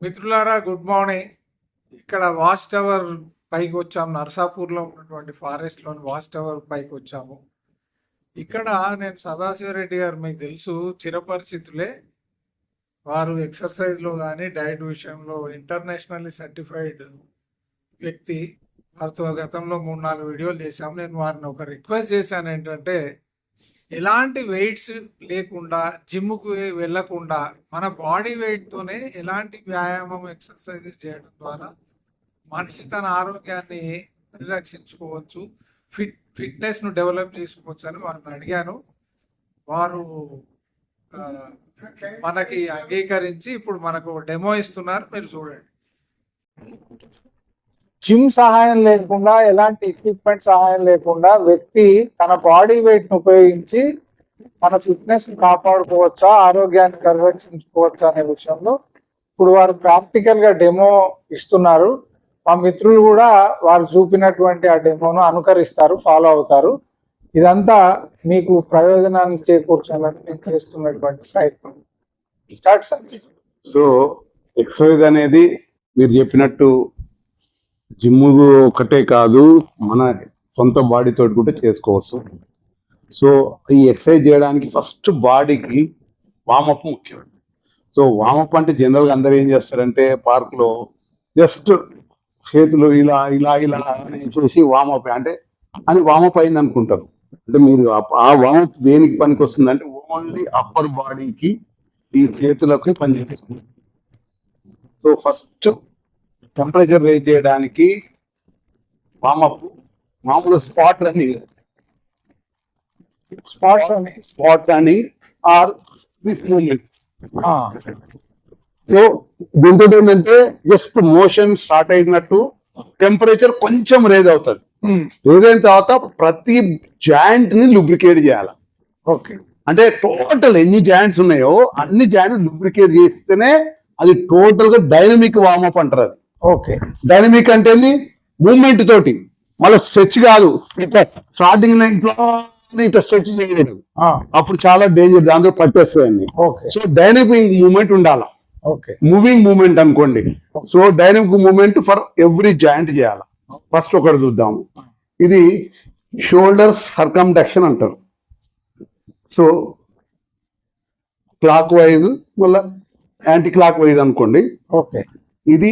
మిత్రులారా, good morning. ఇక్కడ watch tower పైకి వచ్చాము. నర్సాపూర్లో ఉన్నటువంటి ఫారెస్ట్లోని వాచ్ టవర్ పైకి వచ్చాము. ఇక్కడ నేను సదాశివరెడ్డి గారు మీకు తెలుసు, చిరపరిచితులే. వారు ఎక్సర్సైజ్లో కానీ డైట్ విషయంలో ఇంటర్నేషనల్లీ సర్టిఫైడ్ వ్యక్తి. వారితో గతంలో 3-4 వీడియోలు చేశాము. నేను వారిని ఒక రిక్వెస్ట్ చేశాను, ఏంటంటే ఎలాంటి వెయిట్స్ లేకుండా, జిమ్కు వెళ్ళకుండా మన బాడీ వెయిట్తోనే ఎలాంటి వ్యాయామం ఎక్సర్సైజెస్ చేయడం ద్వారా మనిషి తన ఆరోగ్యాన్ని పరిరక్షించుకోవచ్చు, ఫిట్నెస్ను డెవలప్ చేసుకోవచ్చు అని వారిని అడిగాను. వారు మనకి అంగీకరించి ఇప్పుడు మనకు డెమో ఇస్తున్నారు, మీరు చూడండి. జిమ్ సహాయం లేకుండా, ఎలాంటి ఎక్విప్మెంట్ సహాయం లేకుండా వ్యక్తి తన బాడీ వెయిట్ ను ఉపయోగించి తన ఫిట్నెస్ ని కాపాడుకోవచ్చా, ఆరోగ్యాన్ని పరిరక్షించుకోవచ్చా అనే విషయంలో ఇప్పుడు వారు ప్రాక్టికల్ గా డెమో ఇస్తున్నారు. మా మిత్రులు కూడా వారు చూపినటువంటి ఆ డెమోను అనుకరిస్తారు, ఫాలో అవుతారు. ఇదంతా మీకు ప్రయోజనాన్ని చేకూర్చాలని నేను చేస్తున్నటువంటి ప్రయత్నం. Start sir. సో ఎక్సర్సైజ్ అనేది మీరు చెప్పినట్టు జిమ్ ఒకటే కాదు, మన సొంత బాడీతో కూడా చేసుకోవచ్చు. సో ఈ ఎక్సర్సైజ్ చేయడానికి ఫస్ట్ బాడీకి వామప్ ముఖ్యం. సో వామప్ అంటే జనరల్గా అందరూ ఏం చేస్తారంటే పార్క్లో జస్ట్ చేతులు ఇలా ఇలా ఇలా అని చూసి వామప్ అంటే అని వామప్ అయింది అనుకుంటారు. అంటే మీరు ఆ వామప్ దేనికి పనికి వస్తుందంటే ఓన్లీ అప్పర్ బాడీకి, ఈ చేతులకి పనిచేస్తుంది. సో ఫస్ట్ టెంపరేచర్ రేజ్ చేయడానికి వామప్, మామూలు spot running or swiss movements. So దీంతో ఏంటంటే జస్ట్ మోషన్ స్టార్ట్ అయినట్టు టెంపరేచర్ కొంచెం రేజ్ అవుతుంది. రేజ్ అయిన తర్వాత ప్రతి జాయింట్ ని లూబ్రికేట్ చేయాలి. ఓకే, అంటే టోటల్ ఎన్ని జాయింట్స్ ఉన్నాయో అన్ని జాయింట్స్ లూబ్రికేట్ చేస్తేనే అది టోటల్ గా డైనమిక్ వార్మప్ అంటారు. అది ఓకే. డైనమిక్ అంటే మూవ్మెంట్ తోటి, మళ్ళీ స్ట్రెచ్ కాదు. స్టార్టింగ్ ఇట్లా స్ట్రెచ్ చేయలేదు, అప్పుడు చాలా డేంజర్, దాంతో పట్టేస్తాయండి. సో డైనమిక్ మూవ్మెంట్ ఉండాలి. మూవింగ్ మూవ్మెంట్ అనుకోండి. So dynamic movement for every joint చేయాలి. ఫస్ట్ ఒకటి చూద్దాము. ఇది షోల్డర్ సర్కండక్షన్ అంటారు. సో క్లాక్ వైజ్ మళ్ళీ యాంటీ క్లాక్ వైజ్ అనుకోండి. ఓకే, ఇది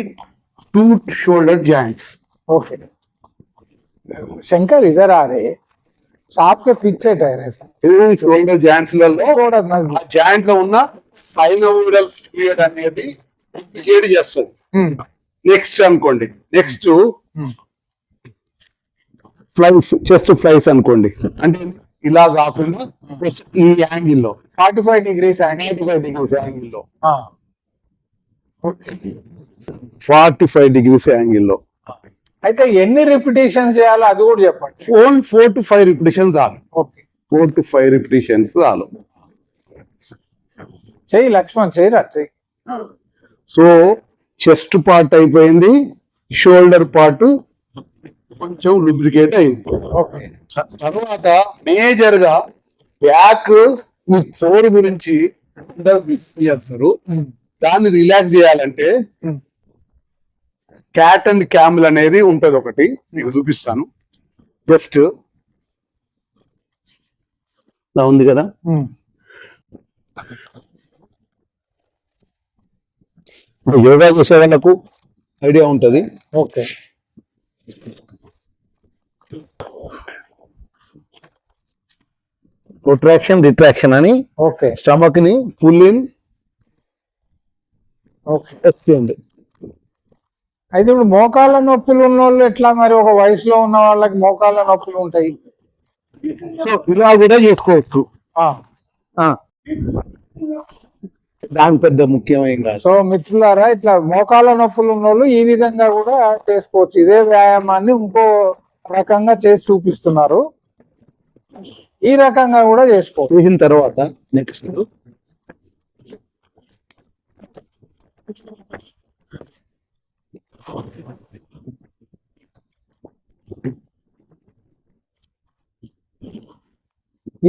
2 షోల్డర్ జాయింట్స్. ओके शंकर इधर आ रहे, आपके पीछे टायर है. షోల్డర్ జాయింట్స్ జాయింట్ లో ఉన్న సైనోవియల్ ఫ్లూయిడ్ అనేది ఇండికేట్ చేస్తుంది. నెక్స్ట్ అనుకోండి, నెక్స్ట్ ఫ్లైస్, చెస్ట్ ఫ్లైస్ అనుకోండి. అంటే ఇలా కాకుండా ఈ యాంగిల్ లో 45 degrees యాంగిల్ లో 45 degrees యాంగిల్లో. అయితే ఎన్ని రిపిటేషన్స్ చేయాలో అది కూడా చెప్పండి. 4 to 5 రిపిటేషన్స్ చాలు. ఓకే, 4 to 5 రిపిటేషన్స్ చాలు. చెయ్యి లక్ష్మణ్, చెయ్యరా చెయ్యి. సో చెస్ట్ పార్ట్ అయిపోయింది, షోల్డర్ పార్ట్ కొంచెం లూబ్రికేట్ అయింది. ఓకే, తర్వాత మేజర్ గా బ్యాక్ ఫోర్ గురించి అందరూ మిస్ చేస్తారు. దాన్ని రిలాక్స్ చేయాలంటే క్యాట్ అండ్ క్యామెల్ అనేది ఉంటది ఒకటి, మీకు చూపిస్తాను. జస్ట్ ఉంది కదా, యోగా చేసే వాళ్ళకు ఐడియా ఉంటది. ఓకే, ప్రొట్రాక్షన్ రిట్రాక్షన్ అని. ఓకే, స్టమక్ ని పుల్ ఇన్, ఓకే. అయితే ఇప్పుడు మోకాళ్ళ నొప్పులు ఉన్న వాళ్ళు ఎట్లా మరి? ఒక వయసులో ఉన్న వాళ్ళకి మోకాళ్ళ నొప్పులు ఉంటాయి, సో ఇలా కూడా చేసుకోవచ్చు. దాని పెద్ద ముఖ్యమైన. సో మిత్రులారా, ఇట్లా మోకాళ్ళ నొప్పులు ఉన్న వాళ్ళు ఈ విధంగా కూడా చేసుకోవచ్చు. ఇదే వ్యాయామాన్ని ఇంకో రకంగా చేసి చూపిస్తున్నారు. ఈ రకంగా కూడా చేసుకోవచ్చు. చేసిన తర్వాత నెక్స్ట్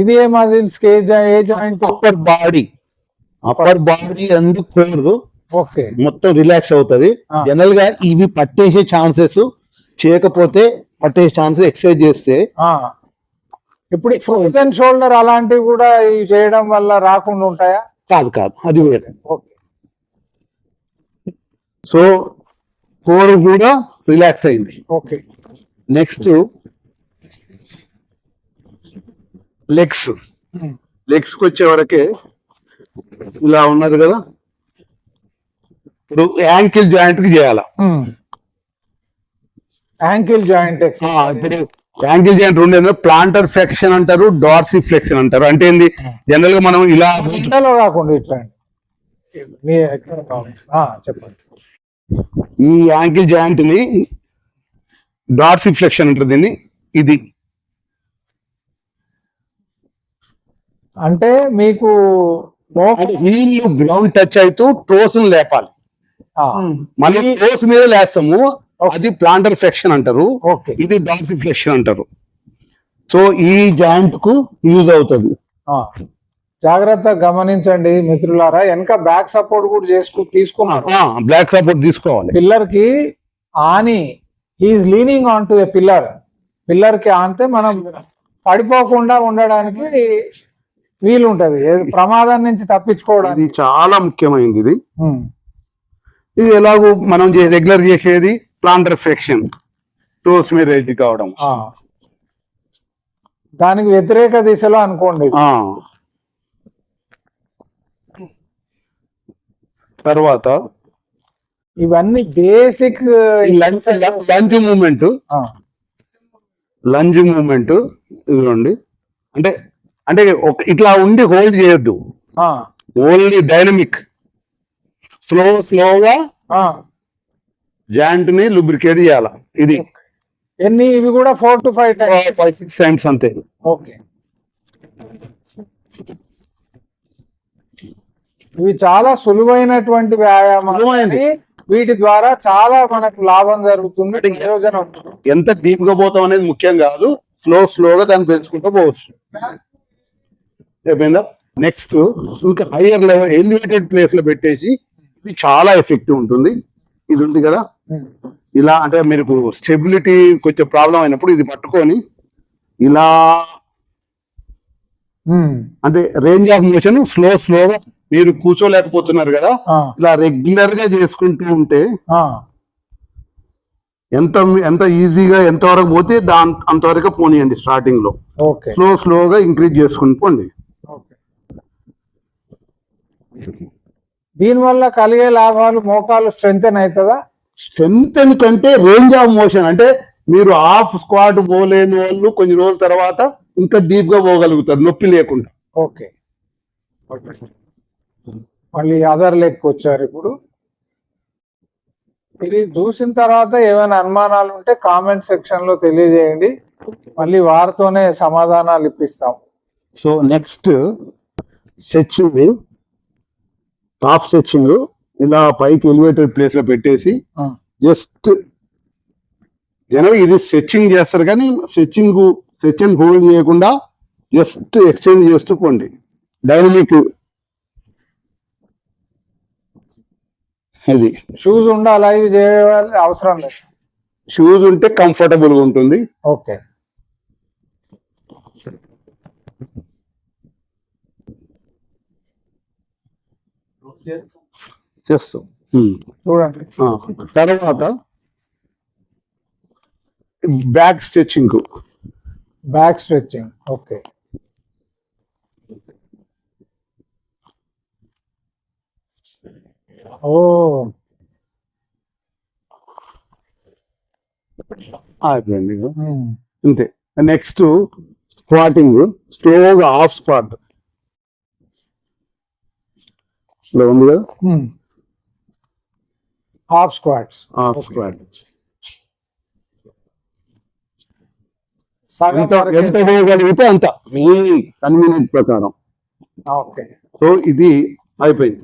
ఇది ఏ మజిల్స్ ఏ జాయింట్? అప్పర్ బాడీ అందుకోకూడదు. ఓకే. మొత్తం రిలాక్స్ అవుతుంది. జనరల్ గా ఇవి పట్టేసే ఛాన్సెస్, చేయకపోతే పట్టేసే ఛాన్సెస్ ఎక్సర్సైజ్ చేస్తే. ఇప్పుడు ఫ్రోజన్ షోల్డర్ అలాంటివి కూడా ఇవి చేయడం వల్ల రాకుండా ఉంటాయా? కాదు అది వేరే. ఓకే. సో కోర్ కూడా రిలాక్స్ అయింది. ఓకే. నెక్స్ట్ లెగ్స్ కి వచ్చే వరకే ఇలా ఉన్నది కదా. ఇప్పుడు యాంకిల్ జాయింట్ కి చేయాల. యాంకిల్ జాయింట్ ఇప్పుడు యాంకిల్ జాయింట్ రెండు ప్లాంటర్ ఫ్లెక్షన్ అంటారు, డార్సి ఫ్లెక్షన్ అంటారు. అంటే ఏంది, జనరల్ గా మనం ఇలా కాకుండా ఇట్లా చెప్పండి. ఈ యాంకిల్ జాయింట్ ని డార్సి ఫ్లెక్షన్ అంటారు దీన్ని. ఇది అంటే మీకు వీళ్ళు గ్రౌండ్ టచ్ అవుతూ టోస్ లేపాలి. మనం టోస్ మీద లేస్తాము, అది ప్లాంటర్ ఫ్లెక్షన్ అంటారు, ఇది డార్సి ఫ్లెక్షన్ అంటారు. సో ఈ జాయింట్ కు యూజ్ అవుతుంది. జాగ్రత్తగా గమనించండి మిత్రులారా, వెనక బ్యాక్ సపోర్ట్ కూడా తీసుకున్నారు. బ్యాక్ సపోర్ట్ తీసుకోవాలి. పిల్లర్ కి ఆని is leaning on to a pillar కి ఆనితే మనం పడిపోకుండా ఉండడానికి వీలుంటది, ప్రమాదం నుంచి తప్పించుకోవడానికి. ఇది చాలా ముఖ్యమైనది. ఇది ఎలాగో మనం రెగ్యులర్ చేసేది ప్లాంటర్ ఫ్లెక్షన్, టోస్ మీద రేజ్ కావడం. దానికి వ్యతిరేక దిశలో అనుకోండి. తర్వాత ఇవన్నీ బేసిక్ లంజ్ మూమెంట్ ఇదిగోండి. అంటే అంటే ఇట్లా ఉండి హోల్డ్ చేయొద్దు, ఓన్లీ డైనమిక్. స్లోగా జాయింట్ ని లూబ్రికేట్ చేయాల. ఇది ఎన్ని? ఇవి కూడా 4 to 5 times, 5-6 times అంతే. ఓకే. ఇవి చాలా సులువైనటువంటి వ్యాయామాలు. వీటి ద్వారా చాలా మనకు లాభం జరుగుతుంది, ప్రయోజనం. ఎంత డీప్ గా పోతాం అనేది ముఖ్యం కాదు, స్లోగా దాన్ని పెంచుకుంటూ పోవచ్చు. అయిపోయిందా? నెక్స్ట్ ఇంకా హైయర్ లెవెల్ ఎలివేటెడ్ ప్లేస్ లో పెట్టేసి, ఇది చాలా ఎఫెక్టివ్ ఉంటుంది. ఇది ఉంది కదా, ఇలా అంటే మీకు స్టెబిలిటీ కొంచెం ప్రాబ్లం అయినప్పుడు ఇది పట్టుకొని ఇలా, అంటే రేంజ్ ఆఫ్ మోషన్ స్లోగా మీరు కూర్చోలేకపోతున్నారు కదా, ఇలా రెగ్యులర్ గా చేసుకుంటూ ఉంటే ఎంత ఈజీగా ఎంతవరకు పోతే అంతవరకు పోనీయండి. స్టార్టింగ్ లో స్లోగా ఇంక్రీజ్ చేసుకుని పోండి. దీనివల్ల కలిగే లాభాలు, మోకాలు స్ట్రెంగ్తెన్ అవుతుందా? స్ట్రెంగ్తెన్ కంటే రేంజ్ ఆఫ్ మోషన్, అంటే మీరు హాఫ్ స్క్వాట్ పోలేని వాళ్ళు కొన్ని రోజుల తర్వాత ఇంకా డీప్ గా పోగలుగుతారు నొప్పి లేకుండా. ఓకే. మళ్ళీ అదర్ లెగ్ వచ్చారు. ఇప్పుడు ఇది చూసిన తర్వాత ఏమైనా అనుమానాలు ఉంటే కామెంట్ సెక్షన్ లో తెలియజేయండి, మళ్ళీ వారితోనే సమాధానాలు ఇప్పిస్తాం. So next stretching, half stretching. ఇలా పైకి ఎలివేటెడ్ ప్లేస్ లో పెట్టేసి జస్ట్ జనరల్ ఇది స్ట్రెచ్చింగ్ చేస్తారు, కానీ స్ట్రెచ్చింగ్ హోల్డ్ చేయకుండా జస్ట్ ఎక్స్టెండ్ చేస్తూ పోండి. డైనమిక్. అది షూస్ ఉండాలా? ఇవి చేయాలి అవసరం లేదు. షూస్ ఉంటే కంఫర్టబుల్ గా ఉంటుంది. ఓకే. చేస్తాం. చూడండి. తర్వాత బ్యాక్ స్ట్రెచ్చింగ్. ఓకే. ఓ, అయిపోయింది అంతే. నెక్స్ట్ స్క్వాటింగ్, స్లోగా హాఫ్ స్క్వాట్. ఇలా ఉంది కదా, హాఫ్ స్క్వాట్స్. ఎంత పోగలిగితే అంత మీ కన్వీనియంట్ ప్రకారం. ఓకే. సో ఇది అయిపోయింది.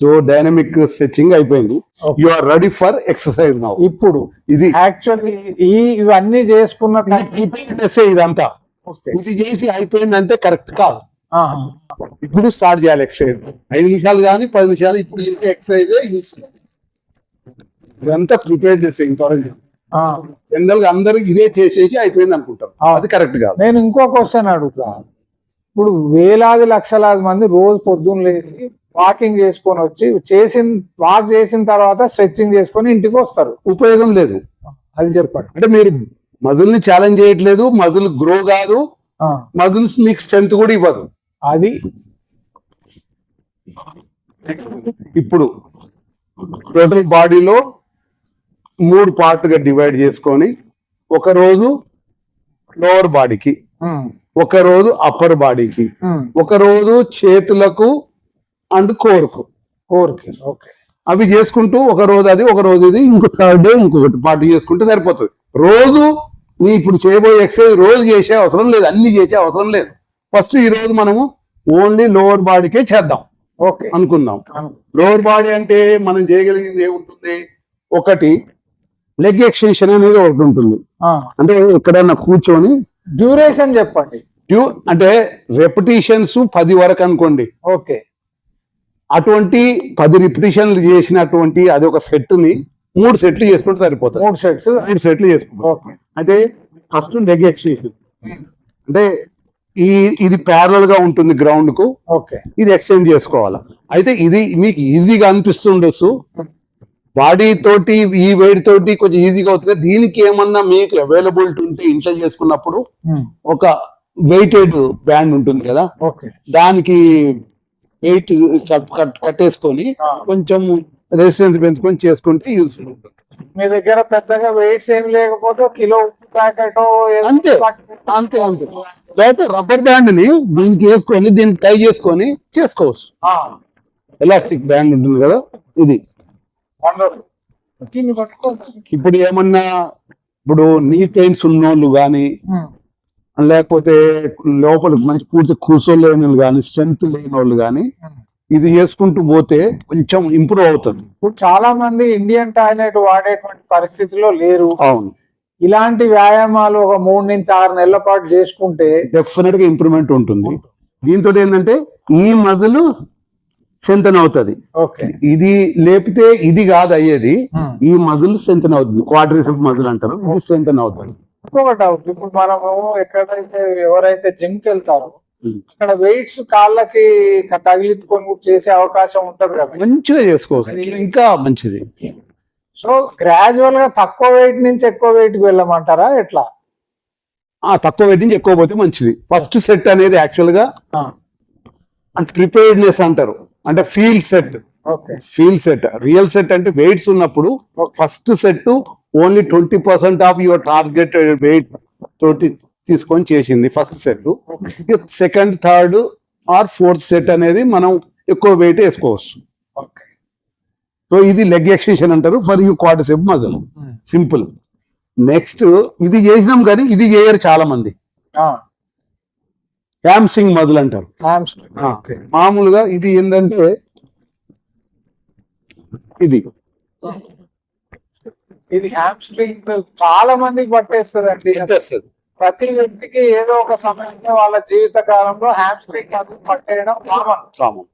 సో డైనమిక్ స్ట్రెచింగ్ అయిపోయింది. You are ready for exercise now. ఇప్పుడు ఇది యాక్చువల్లీ ఇవన్నీ చేసుకున్న ఇదంతా ఇది చేసి అయిపోయిందంటే కరెక్ట్ కాదు. ఆహా. ఇప్పుడు స్టార్ట్ చేయాలి ఎక్సర్సైజ్ 5 నిమిషాలు కానీ 10 నిమిషాలు ఇప్పుడు చేసే ఎక్సర్సైజ్ ఇదంతా ప్రిపేర్డ్నెస్ ఇంతవరకు ఆ. జనరల్ గా అందరూ ఇదే చేసేసి అయిపోయింది అనుకుంటారు. అది కరెక్ట్ కాదు. నేను ఇంకో క్వశ్చన్ అడుగుతా. ఇప్పుడు వేలాది లక్షలాది మంది రోజు పొద్దున్న లేచి వాకింగ్ చేసుకొని వచ్చి వాక్ చేసిన తర్వాత స్ట్రెచ్చింగ్ చేసుకొని ఇంటికి వస్తారు. ఉపయోగం లేదు. అది చెప్పండి. అంటే మీరు మజిల్ని ఛాలెంజ్ చేయట్లేదు, మజిల్ గ్రో కాదు, ఆ, మజిల్స్ మీకు స్ట్రెంత్ కూడా ఇవ్వదు. అది ఇప్పుడు టోటల్ బాడీలో 3 పార్ట్గా డివైడ్ చేసుకొని ఒక రోజు లోవర్ బాడీకి, ఉమ్, ఒక రోజు అప్పర్ బాడీకి, ఉమ్, ఒక రోజు చేతులకు అండ్ కోర్కు, కోరిక. ఓకే. అవి చేసుకుంటూ ఒక రోజు అది ఒక రోజు ఇది ఇంకో థర్డ్ డే ఇంకొకటి పార్ట్ చేసుకుంటే సరిపోతుంది. రోజు నీ ఇప్పుడు చేయబోయే ఎక్సర్సైజ్ రోజు చేసే అవసరం లేదు, అన్ని చేసే అవసరం లేదు. ఫస్ట్ ఈ రోజు మనము ఓన్లీ లోవర్ బాడీకే చేద్దాం ఓకే అనుకుందాం. లోవర్ బాడీ అంటే మనం చేయగలిగింది ఏముంటుంది? ఒకటి లెగ్ ఎక్స్టెన్షన్ అనేది ఒకటి ఉంటుంది. అంటే ఎక్కడైనా కూర్చొని డ్యూరేషన్ చెప్పండి. అంటే రెపిటేషన్స్ 10 వరకు అనుకోండి. ఓకే. అటువంటి 10 రిపిటేషన్లు చేసినటువంటి అది ఒక సెట్ ని 3 సెట్లు చేసుకుంటే సరిపోతుంది. 3 సెట్స్. 3 సెట్లు చేసుకుంటాం. ఓకే. అంటే ఫస్ట్ లెగ్ ఎక్స్టెన్షన్ అంటే ఇది ప్యారలల్ గా ఉంటుంది గ్రౌండ్ కు. ఓకే. ఇది ఎక్స్టెండ్ చేసుకోవాలి. అయితే ఇది మీకు ఈజీగా అనిపిస్తుండొచ్చు, బాడీ తోటి ఈ వెయిట్ తోటి కొంచెం ఈజీగా అవుతుంది. దీనికి ఏమన్నా మీకు అవైలబిలిటీ ఉంటే ఇంట్లో చేసుకున్నప్పుడు ఒక వెయిటెడ్ బ్యాండ్ ఉంటుంది కదా, ఓకే, దానికి వెయిట్ కట్టేసుకొని కొంచెం రెసిస్టెన్స్ పెంచుకొని చేసుకుంటే యూస్ఫుల్ ఉంటుంది. మీ దగ్గర పెద్దగా వెయిట్స్ ఏం లేకపోతే కిలో ఉప్పు ప్యాకెట్ అంతే అంతే అంతే. లేకపోతే రబ్బర్ బ్యాండ్ ని దీనికి వేసుకొని దీన్ని టై చేసుకొని చేసుకోవచ్చు. ఎలాస్టిక్ బ్యాండ్ ఉంటుంది కదా, ఇది ఇప్పుడు ఏమన్నా ఇప్పుడు నీ పెయిన్స్ ఉన్నోళ్ళు కానీ, లేకపోతే లోపలికి మంచి పూర్తి కూర్చోలేని వాళ్ళు కానీ, స్ట్రెంత్ లేని వాళ్ళు కానీ ఇది చేసుకుంటూ పోతే కొంచెం ఇంప్రూవ్ అవుతుంది. ఇప్పుడు చాలా మంది ఇండియన్ టాయిలెట్ వాడేటువంటి పరిస్థితిలో లేరు. అవును. ఇలాంటి వ్యాయామాలు ఒక 3 నుంచి 6 నెలల పాటు చేసుకుంటే డెఫినెట్ గా ఇంప్రూవ్మెంట్ ఉంటుంది. దీంతో ఏంటంటే ఈ మజిల్ స్ట్రెంథెన్ అవుతుంది. ఓకే. ఇది లేపితే ఇది కాదు అయ్యేది, ఈ మజిల్ స్ట్రెంథెన్ అవుతుంది. క్వాడ్రిసెప్ మజిల్ అంటారు, ఇది స్ట్రెంథెన్ అవుతుంది. ఇంకొక డౌట్, ఇప్పుడు మనము ఎక్కడైతే ఎవరైతే జిమ్ కి వెళ్తారో అక్కడ వెయిట్స్ కాళ్ళకి తగిలించుకొని చేసే అవకాశం ఉంటది కదా, మంచిగా చేసుకోవచ్చు, ఇంకా మంచిది. సో గ్రాడ్యువల్ గా తక్కువ వెయిట్ నుంచి ఎక్కువ వెయిట్ కి వెళ్ళమంటారా ఎట్లా? తక్కువ వెయిట్ నుంచి ఎక్కువ పోతే మంచిది. ఫస్ట్ సెట్ అనేది యాక్చువల్ గా అంటే ప్రిపేర్డ్నెస్ అంటారు, అంటే feel set. Okay. Feel set, real set అంటే వెయిట్స్ ఉన్నప్పుడు first set only 20% of your target weight తోటి తీసుకొని చేసింది first set. Second, third or fourth set అనేది మనం ఎక్కువ వెయిట్ వేసుకోవచ్చు. ఓకే. సో ఇది లెగ్ ఎక్స్టెన్షన్ అంటారు for you quadricep muscle. Simple. Next ఇది చేసినాం కానీ ఇది చేయరు చాలా మంది, హ్యామ్స్ట్రింగ్ మజిల్ అంటారు. మామూలుగా ఇది ఏంటంటే ఇది హ్యామ్స్ట్రింగ్ చాలా మందికి పట్టేస్తుందండి. ప్రతి వ్యక్తికి ఏదో ఒక సమయంలో వాళ్ళ జీవిత కాలంలో హ్యామ్స్ట్రింగ్ మజిల్ పట్టేయడం కామన్.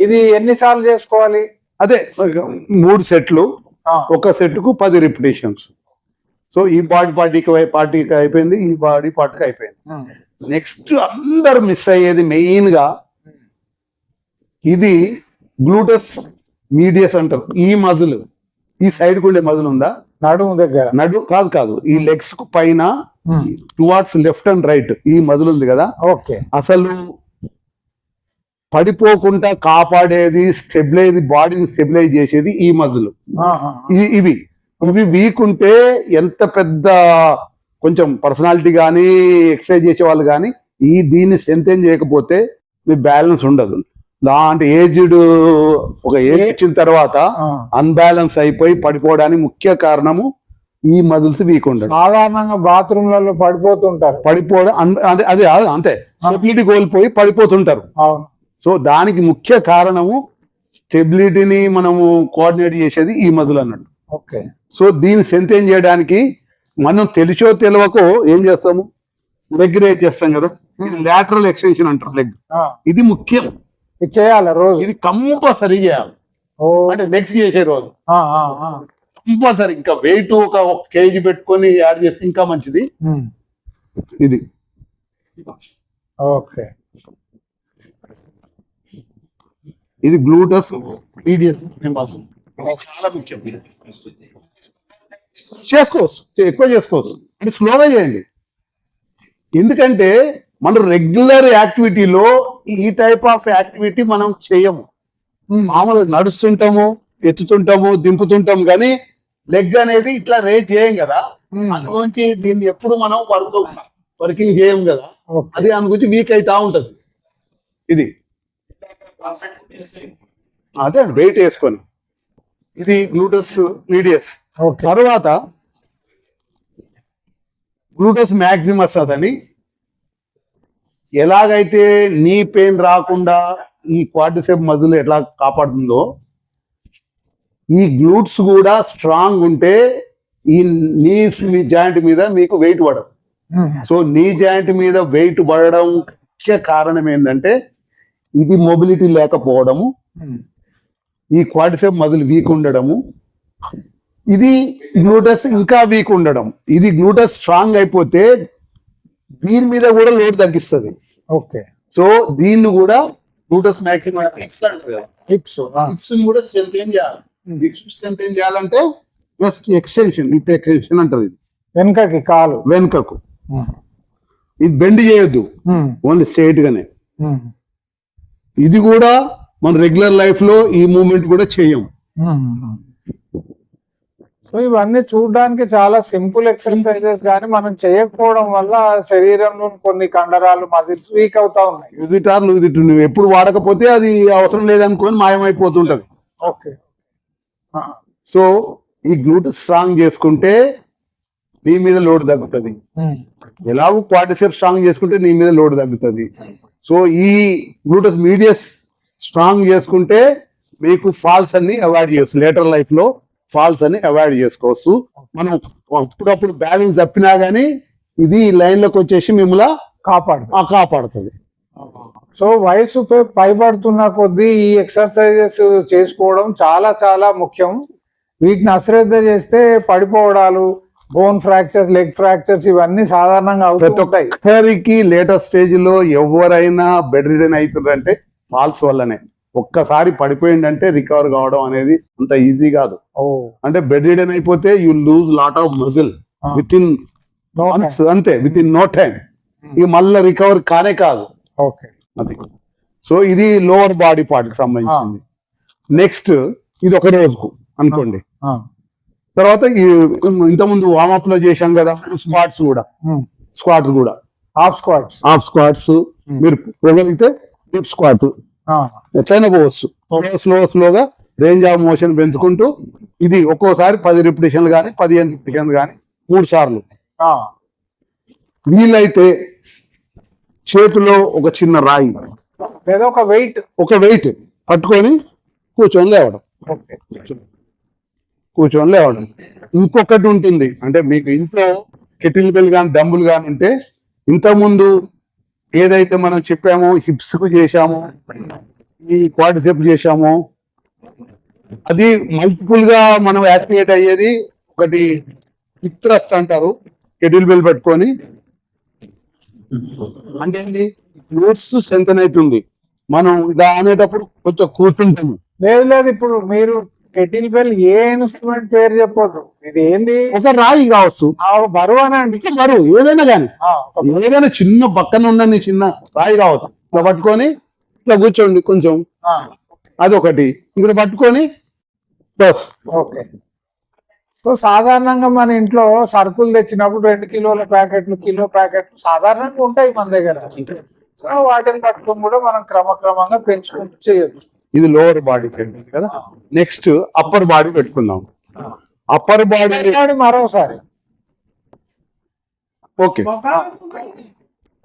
ఇది ఎన్నిసార్లు చేసుకోవాలి? అదే 3 సెట్లు, ఒక సెట్ కు 10 రిపిటేషన్స్. సో ఈ పార్టీకి అయిపోయింది, ఈ బాడీ పార్ట్కి అయిపోయింది. నెక్స్ట్ అందరు మిస్ అయ్యేది మెయిన్ గా ఇది గ్లూటస్ మీడియస్ అంటారు. ఈ మజిల్, ఈ సైడ్ కుండే మజిల్ ఉందా, నడుము దగ్గర, కాదు ఈ లెగ్స్ కు పైన టువార్డ్స్ లెఫ్ట్ అండ్ రైట్ ఈ మజిల్ ఉంది కదా. ఓకే. అసలు పడిపోకుండా కాపాడేది, బాడీని స్టెబిలైజ్ చేసేది ఈ మజిల్. ఇవి వీక్ ఉంటే ఎంత పెద్ద కొంచెం పర్సనాలిటీ కానీ ఎక్సర్సైజ్ చేసే వాళ్ళు కానీ దీన్ని స్ట్రెంథెన్ చేయకపోతే మీ బ్యాలెన్స్ ఉండదు. లాంటి ఒక ఏజ్ వచ్చిన తర్వాత అన్బ్యాలెన్స్ అయిపోయి పడిపోవడానికి ముఖ్య కారణము ఈ మజిల్స్ వీక్ ఉండదు. సాధారణంగా బాత్రూమ్లలో పడిపోవడం అదే అంతే, స్టెబిలిటీ కోల్పోయి పడిపోతుంటారు. సో దానికి ముఖ్య కారణము స్టెబిలిటీని మనము కోఆర్డినేట్ చేసేది ఈ మజిల్ అన్నట్టు. ఓకే. సో దీన్ని స్ట్రెంథెన్ చేయడానికి మనం తెలిసో తెలియకో ఏం చేస్తాము, లెగ్ రేజ్ చేస్తాం కదా. ఇది లాటరల్ ఎక్స్టెన్షన్ అంటారు లెగ్. ఆ, ఇది ముఖ్యం, ఇది చేయాలి రోజు. ఇది కంపల్సరీ చేయాలి. ఓ, అంటే లెగ్స్ చేసే రోజు ఆ, ఆ, ఆ. కంపల్సరీ. ఇంకా వెయిట్ ఒక కేజీ పెట్టుకొని యాడ్ చేస్తే ఇంకా మంచిది. ఉమ్, ఇది ఓకే. ఇది గ్లూటస్ మీడియస్ చాలా ముఖ్యం. చేసుకోవచ్చు, ఎక్కువ చేసుకోవచ్చు, అంటే స్లోగా చేయండి. ఎందుకంటే మనం రెగ్యులర్ యాక్టివిటీలో ఈ టైప్ ఆఫ్ యాక్టివిటీ మనం చేయము. ఉమ్, మామూలు నడుస్తుంటాము, ఎత్తుతుంటాము, దింపుతుంటాము, కానీ లెగ్ అనేది ఇట్లా రేజ్ చేయం కదా. ఉమ్, అందుగురించి దీన్ని ఎప్పుడు మనం వర్కింగ్ చేయం కదా, ఓకే. అది అందుగురించి వీక్ అవుతా ఉంటది. ఇది అదే వెయిట్ వేసుకొని, ఇది గ్లూటస్ మీడియస్. ఓకే. తర్వాత గ్లూటస్ మ్యాక్సిమస్ అదని, ఎలాగైతే నీ పెయిన్ రాకుండా ఈ క్వాడ్రిసెప్ మజిల్ ఎట్లా కాపాడుతుందో, ఈ గ్లూట్స్ కూడా స్ట్రాంగ్ ఉంటే ఈ నీస్ మీ జాయింట్ మీద మీకు వెయిట్ పడదు. ఉమ్, సో నీ జాయింట్ మీద వెయిట్ పడడం ముఖ్య కారణం ఏంటంటే ఇది మొబిలిటీ లేకపోవడము, ఉమ్, ఈ క్వాడ్రిసెప్ మజిల్ వీక్ ఉండడము, ఇది గ్లూటస్ ఇంకా వీక్ ఉండడం. ఇది గ్లూటస్ స్ట్రాంగ్ అయిపోతే దీని మీద కూడా లోడ్ తగ్గిస్తుంది. ఓకే. సో దీన్ని కూడా గ్లూటస్ మ్యాక్సిమం హిప్స్ అంటారు కదా, హిప్స్. హిప్స్ కూడా స్ట్రెంథెన్ చేయాలి. హిప్స్ స్ట్రెంథెన్ చేయాలంటే జస్ట్ ఎక్స్టెన్షన్, హిప్ ఎక్స్టెన్షన్ అంటారు. ఇది వెనకకి కాలు. వెనుకకు, ఉమ్, ఇది బెండ్ చేయొద్దు, ఉమ్, ఓన్లీ స్ట్రైట్ గానే. ఉమ్, ఇది కూడా మన రెగ్యులర్ లైఫ్ లో ఈ మూవ్మెంట్ కూడా చేయం. ఉమ్. సో ఇవన్నీ చూడడానికి చాలా సింపుల్ ఎక్సర్సైజెస్, కానీ మనం చేయకపోవడం వల్ల శరీరంలో కొన్ని కండరాలు, మజిల్స్ వీక్ అవుతా ఉన్నాయి. యూజిటార్ లూజిట్ నువ్వు ఎప్పుడు వాడకపోతే అది అవసరం లేదనుకొని మాయమైపోతుంటది. ఓకే. ఆ, సో ఈ గ్లూటస్ స్ట్రాంగ్ చేసుకుంటే నీ మీద లోడ్ తగ్గుతుంది. ఉమ్, ఎలాగో క్వాడ్రిసెప్ స్ట్రాంగ్ చేసుకుంటే నీ మీద లోడ్ తగ్గుతుంది. సో ఈ గ్లూటస్ మీడియస్ స్ట్రాంగ్ చేసుకుంటే మీకు ఫాల్స్ అన్ని అవాయిడ్ చేయొచ్చు. లేటర్ లైఫ్ లో ఫాల్స్ అని అవాయిడ్ చేసుకోవచ్చు. మనం అప్పుడప్పుడు బ్యాలెన్స్ తప్పినా గానీ ఇది లైన్ లోకి వచ్చేసి మిమ్మల్ని కాపాడుతుంది. సో వయసు పైబడుతున్న కొద్దీ ఈ ఎక్సర్సైజెస్ చేసుకోవడం చాలా చాలా ముఖ్యం. వీటిని అశ్రద్ధ చేస్తే పడిపోవడాలు, బోన్ ఫ్రాక్చర్స్, లెగ్ ఫ్రాక్చర్స్ ఇవన్నీ సాధారణంగా ప్రతి అవుతుంటాయి. ఒక్కరికి లేటెస్ట్ స్టేజ్ లో ఎవరైనా బెడ్ రిడన్ అవుతుందంటే ఫాల్స్ వల్లనే. ఒక్కసారి పడిపోయిందంటే రికవర్ కావడం అనేది అంత ఈజీ కాదు. ఓ, అంటే బెడ్ రిడన్ అయిపోతే you lose lot of muscle with in అంతే, విత్ ఇన్ నో టైం. ఇక మళ్ళీ రికవర్ కానే కాదు. ఓకే. అది. సో ఇది లోవర్ బాడీ పార్ట్ కి సంబంధించింది. నెక్స్ట్ ఇది ఒక రోజుకు అనుకోండి. ఆ, తర్వాత ఇంతకుముందు వామప్ లో చేశాం కదా స్క్వాట్స్ కూడా. ఉమ్, స్క్వాట్స్ కూడా హాఫ్ స్క్వాట్స్. హాఫ్ స్క్వాట్స్ మీరు పోగలిగితే డిప్ స్క్వాట్ ఆ, ఎట్లయినా పోవచ్చు. స్లోగా రేంజ్ ఆఫ్ మోషన్ పెంచుకుంటూ ఇది ఒక్కోసారి 10 రిపిటేషన్లు కానీ 15 రిపిటేషన్లు కానీ 3 సార్లు. ఆ, వీలైతే చేతిలో ఒక చిన్న రాయి, లేదా ఒక వెయిట్. ఒక వెయిట్ పట్టుకొని కూర్చొని లేవడం. ఓకే. కూర్చొని లేవడం. ఇంకొకటి ఉంటుంది, అంటే మీకు ఇంట్లో కెటిల్ బెల్ కానీ డంబుల్ కానీ ఉంటే, ఇంతకుముందు ఏదైతే మనం చెప్పామో హిప్స్ కు చేశామో, ఈ క్వాడ్రిసెప్ చేశామో, అది మల్టిపుల్ గా మనం యాక్టివేట్ అయ్యేది. ఒకటి హిప్ థ్రస్ట్ అంటారు, కెటిల్ బెల్ పెట్టుకొని. అంటే గ్లూట్స్ స్ట్రెంథెన్ అవుతుంది. మనం ఇలా అనేటప్పుడు కొంచెం కూర్చుంటాము. లేదు, ఇప్పుడు మీరు కెటిల్ బెల్ ఏ ఇన్స్ట్రుమెంట్ పేరు చెప్పొద్దు. ఇది ఏంది? ఒక రాయి కావచ్చు, ఆ, బరువు అనండి. బరువు ఏదైనా కానీ, ఆ, ఏదైనా చిన్న పక్కన ఉన్న చిన్న రాయి కావచ్చు, ఇట్లా పట్టుకొని ఇట్లా కూర్చోండి కొంచెం. ఆ, అదొకటి. ఇక్కడ పట్టుకొని ఓకే. సో సాధారణంగా మన ఇంట్లో సరుకులు తెచ్చినప్పుడు 2 కిలోల ప్యాకెట్లు, కిలో ప్యాకెట్లు సాధారణంగా ఉంటాయి మన దగ్గర. సో వాటిని పట్టుకొని కూడా మనం క్రమక్రమంగా పెంచుకుంటూ చేయొచ్చు. ఇది లోవర్ బాడీ కదా. నెక్స్ట్ అప్పర్ బాడీ పెట్టుకుందాం. అప్పర్ బాడీ మరోసారి ఓకే.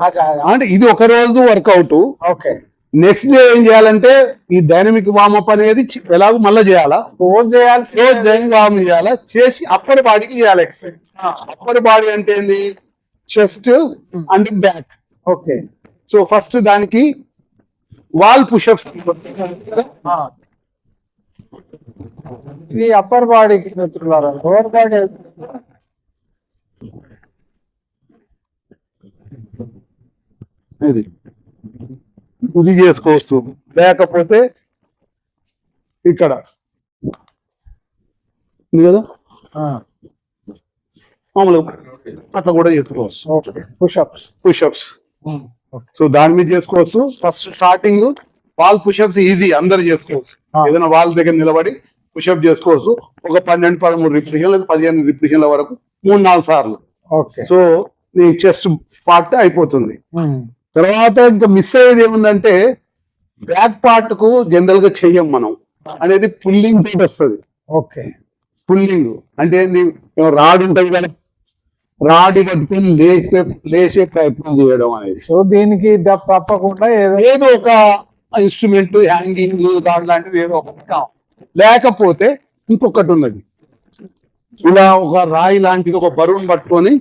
అచ్చా, అంటే ఇది ఒక రోజు వర్కౌట్. ఓకే. నెక్స్ట్ డే ఏం చేయాలంటే ఈ డైనమిక్ వార్మప్ అనేది ఎలాగో మళ్ళీ చేయాలా, రోజు చేయాల్సి. రోజు డైనమిక్ వార్మ్ చేయాలా, చేసి అప్పర్ బాడీకి చేయాలి ఎక్సర్సైజ్. అప్పర్ బాడీ అంటే ఏంది? Chest and back. Okay. So first దానికి వాల్ పుషప్స్. ఇది అప్పర్ బాడీకి మిత్రులారా. లోవర్ బాడీ ఇది చేసుకోవచ్చు, లేకపోతే ఇక్కడ ఉంది కదా మామూలుగా అట్లా కూడా చేసుకోవచ్చు. పుషప్స్ పుషప్స్ సో దాని మీద చేసుకోవచ్చు. First starting wall push-ups easy, అందరు చేసుకోవచ్చు. ఏదైనా వాల్ దగ్గర నిలబడి పుషప్ చేసుకోవచ్చు. ఒక 12-13 రిపిటేషన్ లేదా 15 రిపిటేషన్ల వరకు 3-4 సార్లు. సో నీ చెస్ట్ పార్ట్ అయిపోతుంది. తర్వాత ఇంకా మిస్ అయ్యేది ఏముందంటే బ్యాక్ పార్ట్ కు జనరల్ గా చెయ్యం మనం అనేది పుల్లింగ్ తోటి వస్తుంది. ఓకే, పుల్లింగ్ అంటే ఏంది, రాడ్ ఉంటుంది కదా, రాడ్ పట్టుకొని లేచే ప్రయత్నం చేయడం అనేది. సో దీనికి తప్పకుండా ఏదో ఒక ఇన్స్ట్రుమెంట్, హ్యాంగింగ్ రాడ్ లాంటిది ఏదో ఒకటి కావాలి. లేకపోతే ఇంకొకటి ఉన్నది, ఇలా ఒక రాయి లాంటిది ఒక బరువును పట్టుకొని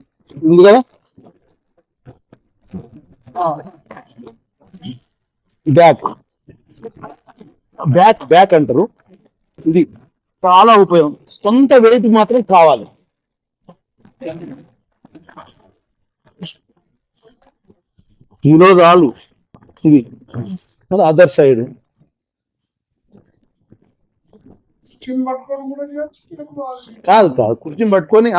ఉంది కదా, బ్యాక్ బ్యాక్ బ్యాక్ అంటారు. ఇది చాలా ఉపయోగం. సొంత వెయిట్ మాత్రం కావాలి. కిలో చాలు. ఇది అదర్ సైడ్ కాదు కాదు, కుర్చీని పట్టుకొని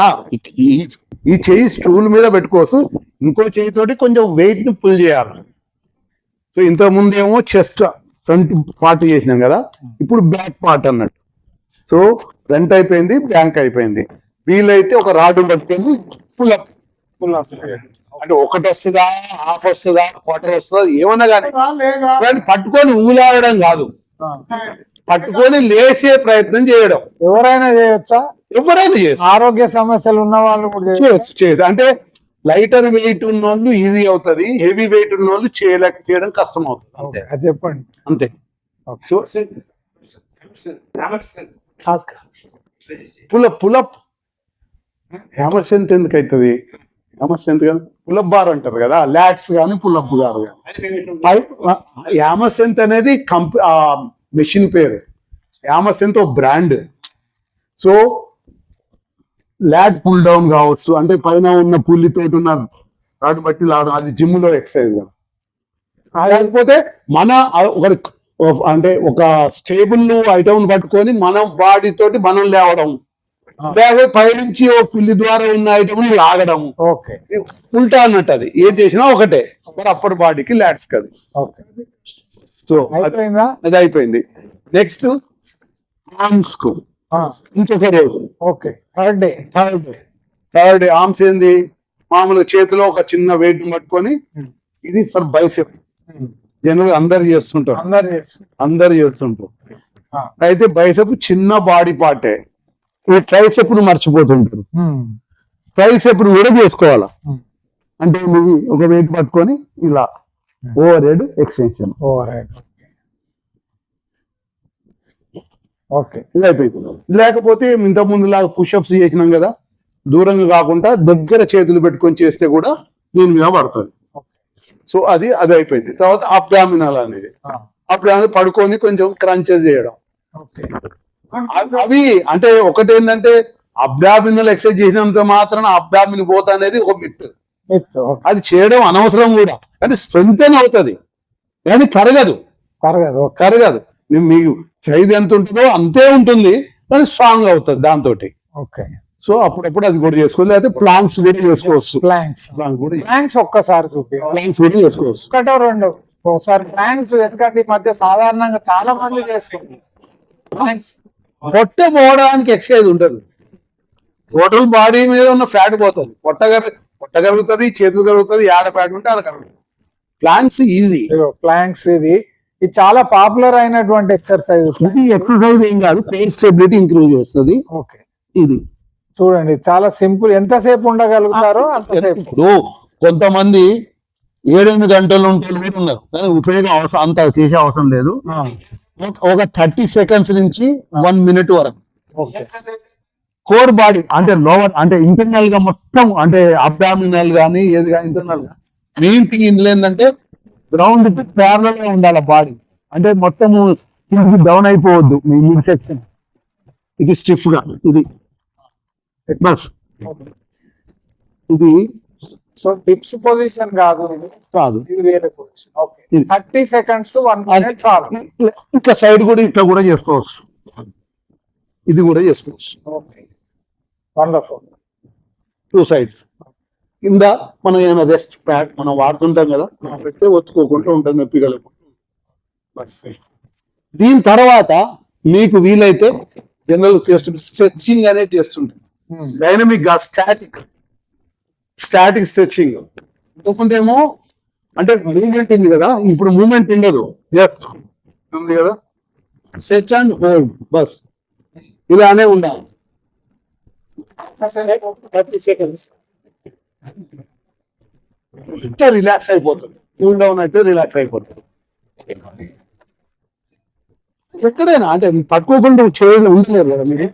ఈ చెయ్యి స్టూల్ మీద పెట్టుకోవచ్చు. ఇంకో చెయ్యి తోటి కొంచెం వెయిట్ ని పుల్ చేయాలి. సో ఇంతకు ముందేమో చెస్ట్ ఫ్రంట్ పార్ట్ చేసినాం కదా, ఇప్పుడు బ్యాక్ పార్ట్ అన్నట్టు. సో ఫ్రంట్ అయిపోయింది, బ్యాక్ అయిపోయింది. వీలైతే ఒక రాడ్ పట్టుకొని ఫుల్ అప్ అంటే ఒకటి వస్తుందా, హాఫ్ వస్తుందా, క్వార్టర్ వస్తుందా, ఏమన్నా కానీ పట్టుకొని ఊలాడడం కాదు, పట్టుకొని లేచే ప్రయత్నం చేయడం. ఎవరైనా చేయొచ్చా? ఎవరైనా చేయొచ్చు. ఆరోగ్య సమస్యలు ఉన్న వాళ్ళు కూడా చేయొచ్చు. అంటే లైటర్ వెయిట్ ఉన్న వాళ్ళు ఈజీ అవుతుంది, హెవీ వెయిట్ ఉన్న వాళ్ళు చేయడం కష్టం అవుతుంది. అంతే, అది చెప్పండి. అంతే. పులప్ హ్యామర్ స్ట్రెంత్ ఎందుకు అవుతుంది? హ్యామర్ స్ట్రెంత్ కాదు, పులప్ బార్ అంటారు కదా, లాట్స్ కానీ పులప్ గారు కానీ. హ్యామర్ స్ట్రెంత్ అనేది మెషిన్ పేరు, హ్యామర్ స్ట్రెంత్ ఒక brand. So lat pull down కావచ్చు, అంటే పైన ఉన్న పుల్లితోటి ఉన్న రాడ్ బట్టి లాడడం, అది జిమ్ లో ఎక్సర్సైజ్ కదా. లేకపోతే మన అంటే ఒక స్టేబుల్ ఐటమ్ పట్టుకొని మనం బాడీ తోటి మనం లేవడం, లేకపోతే పైనుంచి ఓ పుల్లి ద్వారా ఉన్న ఐటమ్ లాగడం. ఓకే, ఉల్టా అన్నట్టు. అది ఏం చేసినా ఒకటే, మరి అప్పటి బాడీకి లాట్స్ కదా. సో అది అయిపోయింది. నెక్స్ట్ ఆర్మ్స్ కు ఇంకొక రోజు. ఓకే, థర్డ్ డే ఆర్మ్స్ ఏంది, మామూలుగా చేతిలో ఒక చిన్న వెయిట్ పట్టుకొని, ఇది ఫర్ బైసెప్. జనరల్ అందరు చేస్తుంటారు. అయితే బైసెప్ చిన్న బాడీ పార్టే. ఈ ట్రైసెప్ ను మర్చిపోతుంటారు. ట్రైసెప్ ను కూడా చేసుకోవాలా. అంటే నువ్వు ఒక వెయిట్ పట్టుకొని ఇలా ఓవర్ హెడ్ ఎక్స్టెన్షన్. ఓకే, ఇది అయిపోయింది. లేకపోతే ఇంతకు ముందు లాగా పుషప్స్ చేసినాం కదా, దూరంగా కాకుండా దగ్గర చేతులు పెట్టుకొని చేస్తే కూడా దీని మీద పడుతుంది. సో అది అయిపోయింది. తర్వాత అబ్డామినల్ అనేది, అబ్డామినల్ పడుకొని కొంచెం క్రంచెస్ చేయడం. అవి అంటే ఒకటి ఏంటంటే అబ్డామినల్ ఎక్సర్సైజ్ చేసినంత మాత్రం అబ్డామిన్ పోతా అనేది ఒక మిత్. అది చేయడం అనవసరం కూడా, కానీ స్ట్రెంత్ అవుతుంది, కానీ కరగదు. మీకు సైజ్ ఎంత ఉంటుందో అంతే ఉంటుంది, కానీ స్ట్రాంగ్ అవుతుంది దాంతో. ఓకే, సో అప్పుడప్పుడు అది కూడా చేసుకోవచ్చు. లేకపోతే ప్లాంక్స్ కూడా చేసుకోవచ్చు. ప్లాంక్స్ ఒక్కసారి ప్లాంక్స్ కూడా చేసుకోవచ్చు. ఒకటో రెండు ఒకసారి ప్లాంక్స్, ఎందుకంటే ఈ మధ్య సాధారణంగా చాలా మంది చేస్తుంది ప్లాంక్స్. పొట్ట పోవడానికి ఎక్సర్సైజ్ ఉండదు, టోటల్ బాడీ మీద ఉన్న ఫ్యాట్ పోతుంది. పొట్ట కరుగుతుంది, చేతులు కరుగుతుంది, ఆడ ఫ్యాట్ ఉంటే ఆడ కరుగుతుంది. Planks easy. ప్లాంక్స్ ఇది చాలా పాపులర్ అయినటువంటి ఎక్సర్సైజ్. ఇది ఎక్సర్సైజ్ ఏం కాదు, కోర్ స్టెబిలిటీ ఇంక్రీజ్ చేస్తుంది. ఓకే, ఇది చూడండి చాలా సింపుల్. ఎంతసేపు ఉండగలుగుతారో అంతసేపు. ఇప్పుడు కొంతమంది 7-8 గంటలు ఉంటే కూడా ఉన్నారు, కానీ ఉపయోగం అంత చేసే అవసరం లేదు. ఒక 30 seconds నుంచి 1 minute వరకు. కోర్ బాడీ అంటే లోవర్, అంటే ఇంటర్నల్ గా మొత్తం, అంటే అబ్డామినల్ కానీ ఏది కానీ ఇంటర్నల్ గా. మెయిన్ థింగ్ ఇందులో ఏంటంటే గ్రౌండ్ కి ప్యారలల్ గా ఉండాలి బాడీ, అంటే మొత్తము డౌన్ అయిపోవద్దు మీ మిడ్ సెక్షన్. ఇది స్టిఫ్ గా, ఇది బస్, ఇది సో డిప్స్ పొజిషన్ కాదు ఇది, కాదు, ఇది వేరే పొజిషన్. ఓకే, ఇది. 30 seconds to 1 minute చాలు. ఇంకా సైడ్ కూడా ఇట్లా కూడా చేసుకోవచ్చు, ఇది కూడా చేసుకోవచ్చు. Okay, wonderful. 2 sides. కింద మనం ఏమైనా రెస్ట్ ప్యాడ్ మనం వాడుతుంటాం కదా, పెడితే ఒత్తుకోకుండా ఉంటుంది, నొప్పిగలకుండా. దీని తర్వాత మీకు వీలైతే జనరల్ చేస్తుంటే స్ట్రెచ్చింగ్ అనేది చేస్తుంటాం, డైనమిక్ గా స్టాటిక్ స్ట్రెచ్చింగ్. ఇంకొందేమో అంటే మూమెంట్ ఉంది కదా, ఇప్పుడు మూమెంట్ ఉండదు, జస్ట్ ఉంది కదా, స్ట్రెచ్ అండ్ హోల్డ్ బస్, ఇలానే ఉండాలి. 30 seconds రిలాక్స్ అయిపోతుంది, కూల్ డౌన్ అయితే రిలాక్స్ అయిపోతుంది. ఎక్కడైనా అంటే పట్టుకోకుండా చేయడం ఉండలేరు కదా మీరు.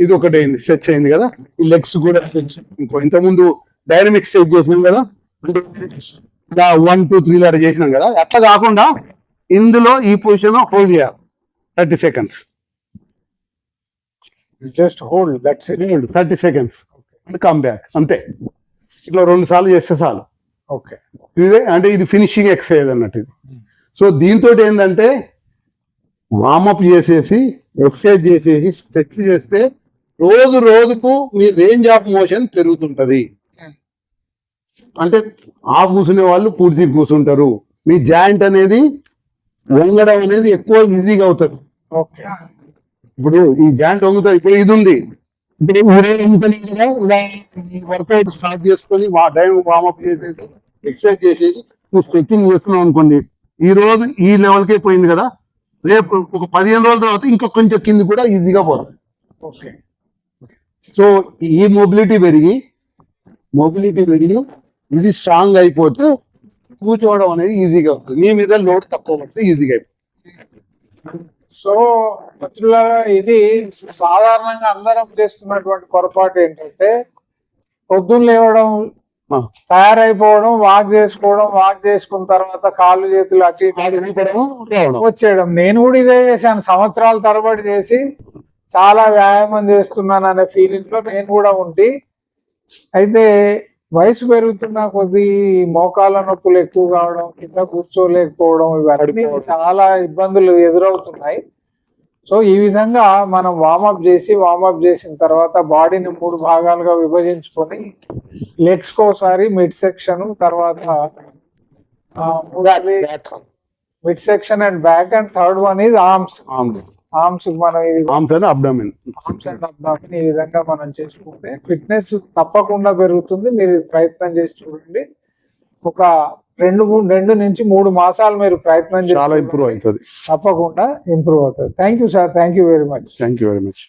ఇది ఒకటి అయింది, స్ట్రెచ్ అయింది కదా, ఈ లెగ్స్ కూడా స్ట్రెచ్. ఇంకో ఇంతకుముందు డైనమిక్ స్ట్రెచ్ చేసినాం కదా, అంటే ఇలా 1 2 3 లాగా చేసినాం కదా, అట్లా కాకుండా ఇందులో ఈ పొజిషన్ హోల్డ్ చేయాలి 30 seconds. Just hold, that's it. 30 seconds come back, అంతే. ఇట్లా 2 సార్లు చేస్తే చాలు. ఓకే, ఇదే అంటే ఇది ఫినిషింగ్ ఎక్సర్సైజ్ అన్నట్టు ఇది. సో దీంతో ఏంటంటే వార్మప్ చేసేసి ఎక్సర్సైజ్ చేసేసి స్ట్రెచ్ చేస్తే రోజుకు మీ రేంజ్ ఆఫ్ మోషన్ పెరుగుతుంటది. అంటే హాఫ్ కూర్చునే వాళ్ళు పూర్తి కూర్చుంటారు, మీ జాయింట్ అనేది వంగడం అనేది ఎక్కువ ఈజీగా అవుతుంది. ఓకే, ఇప్పుడు ఈ జాయింట్ వంగుతుంది, ఇప్పుడు ఇది ఉంది, ఇప్పుడు వర్కౌట్ స్టార్ట్ చేసుకొని టైం వార్మప్ చేసేసి ఎక్సర్సైజ్ చేసేసి నువ్వు స్ట్రెచ్చింగ్ చేసుకున్నావు అనుకోండి, ఈ రోజు ఈ లెవెల్కే పోయింది కదా, రేపు ఒక 15 రోజుల తర్వాత ఇంకా కొంచెం కింది కూడా ఈజీగా పోతుంది. ఓకే. సో ఈ మొబిలిటీ పెరిగి ఇది స్ట్రాంగ్ అయిపోతే కూర్చోవడం అనేది ఈజీగా అవుతుంది, నీ మీద లోడ్ తక్కువ పడితే ఈజీగా అయిపోతుంది. సో మిత్రులారా, ఇది సాధారణంగా అందరం చేస్తున్నటువంటి పొరపాటు ఏంటంటే పొద్దున్న లేవడం, తయారైపోవడం, వాక్ చేసుకున్న తర్వాత కాళ్ళు చేతులు అటు ఇటు వచ్చేయడం. నేను కూడా ఇదే చేశాను, సంవత్సరాల తరబడి చేసి చాలా వ్యాయామం చేస్తున్నాను అనే ఫీలింగ్ లో నేను కూడా ఉండి, అయితే వయసు పెరుగుతున్న కొద్దీ మోకాళ్ళ నొప్పులు ఎక్కువ కావడం, కింద కూర్చోలేకపోవడం, ఇవన్నీ చాలా ఇబ్బందులు ఎదురవుతున్నాయి. సో ఈ విధంగా మనం వార్మప్ చేసిన తర్వాత బాడీని 3 భాగాలుగా విభజించుకొని లెగ్స్ కోసారి మిడ్ సెక్షన్, తర్వాత mid section and back, and third one is arms. మనం ఆర్మ్స్ అండ్ అబ్డామిన్ ఈ విధంగా మనం చేసుకుంటే ఫిట్నెస్ తప్పకుండా పెరుగుతుంది. మీరు ప్రయత్నం చేసి చూడండి, ఒక 2 నుంచి 3 మాసాలు మీరు ప్రయత్నం చేసి చాలా ఇంప్రూవ్ అవుతుంది, తప్పకుండా ఇంప్రూవ్ అవుతుంది. Thank you sir, thank you very much.